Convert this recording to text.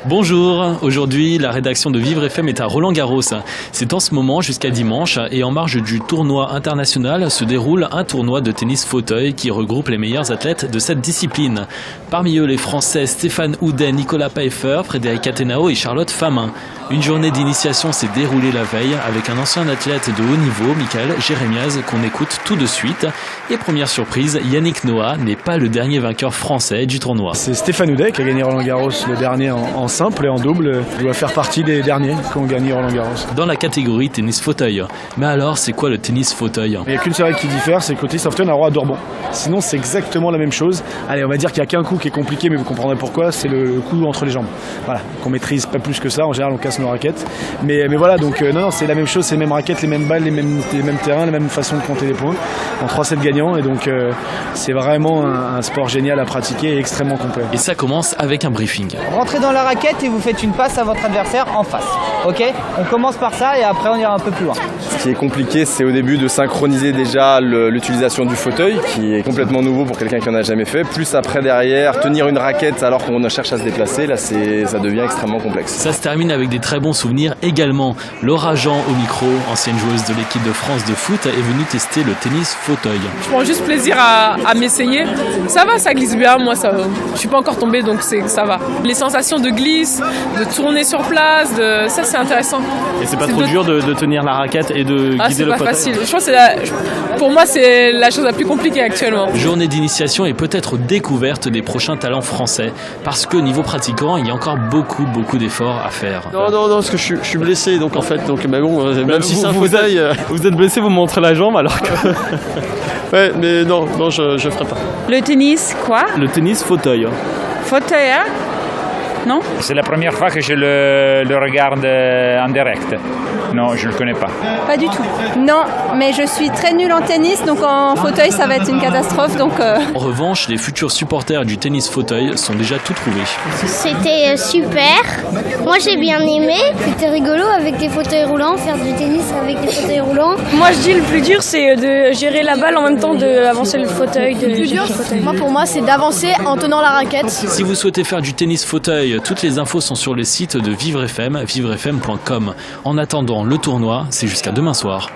Bonjour, aujourd'hui la rédaction de Vivre FM est à Roland-Garros. C'est en ce moment jusqu'à dimanche et en marge du tournoi international se déroule un tournoi de tennis fauteuil qui regroupe les meilleurs athlètes de cette discipline. Parmi eux les Français Stéphane Houdet, Nicolas Pfeiffer, Frédéric Athénao et Charlotte Famin. Une journée d'initiation s'est déroulée la veille avec un ancien athlète de haut niveau, Michael Jérémiaz, qu'on écoute tout de suite. Et première surprise, Yannick Noah n'est pas le dernier vainqueur français du tournoi. C'est Stéphane Houdet qui a gagné Roland-Garros le dernier en simple et en double. Il doit faire partie des derniers qui ont gagné Roland-Garros. Dans la catégorie tennis fauteuil. Mais alors, c'est quoi le tennis fauteuil? Il n'y a qu'une seule règle qui diffère, c'est que le tennis fauteuil, on a le droit à deux rebonds. Sinon, c'est exactement la même chose. Allez, on va dire qu'il n'y a qu'un coup qui est compliqué, mais vous comprendrez pourquoi, c'est le coup entre les jambes. Voilà, qu'on maîtrise pas plus que ça. En général, on casse nos raquettes. Mais voilà, donc non, c'est la même chose, c'est les mêmes raquettes, les mêmes balles, les mêmes terrains, la même façon de compter les points. En 3 sets gagnants, et donc c'est vraiment un sport génial à pratiquer et extrêmement complet. Et ça commence avec un briefing. Rentrez dans la raquette et vous faites une passe à votre adversaire en face. Ok? On commence par ça et après on ira un peu plus loin. Ce qui est compliqué, c'est au début de synchroniser déjà l'utilisation du fauteuil, qui est complètement nouveau pour quelqu'un qui n'en a jamais fait. Plus après derrière, tenir une raquette alors qu'on cherche à se déplacer, là ça devient extrêmement complexe. Ça se termine avec des très bons souvenirs également. Laura Jean au micro, ancienne joueuse de l'équipe de France de foot, est venue tester le tennis fauteuil. Je prends juste plaisir à m'essayer. Ça va, ça glisse bien, moi ça va. Je suis pas encore tombée donc ça va. Les sensations de glisse, de tourner sur place, ça c'est intéressant. Et c'est pas trop dur de tenir la raquette et de guider le fauteuil? C'est pas facile. Je pense que pour moi c'est la chose la plus compliquée actuellement. Journée d'initiation et peut-être découverte des prochains talents français. Parce que niveau pratiquant, il y a encore beaucoup d'efforts à faire. Non, parce que je suis blessé donc en fait. Mais bon, même si c'est un fauteuil... Vous êtes blessé, vous me montrez la jambe alors que... Ouais, mais non, je ferai pas. Le tennis, quoi? Le tennis fauteuil. Fauteuil, hein? Non? C'est la première fois que je le regarde en direct. Non, je ne le connais pas. Pas du tout. Non, mais je suis très nulle en tennis, donc en fauteuil, ça va être une catastrophe. Donc En revanche, les futurs supporters du tennis fauteuil sont déjà tout trouvés. C'était super. Moi, j'ai bien aimé. C'était rigolo avec des fauteuils roulants, faire du tennis avec des fauteuils roulants. Moi, je dis le plus dur, c'est de gérer la balle en même temps d'avancer le fauteuil. Le plus dur, pour moi, c'est d'avancer en tenant la raquette. Si vous souhaitez faire du tennis fauteuil, toutes les infos sont sur le site de Vivre FM, vivrefm.com. En attendant le tournoi, c'est jusqu'à demain soir.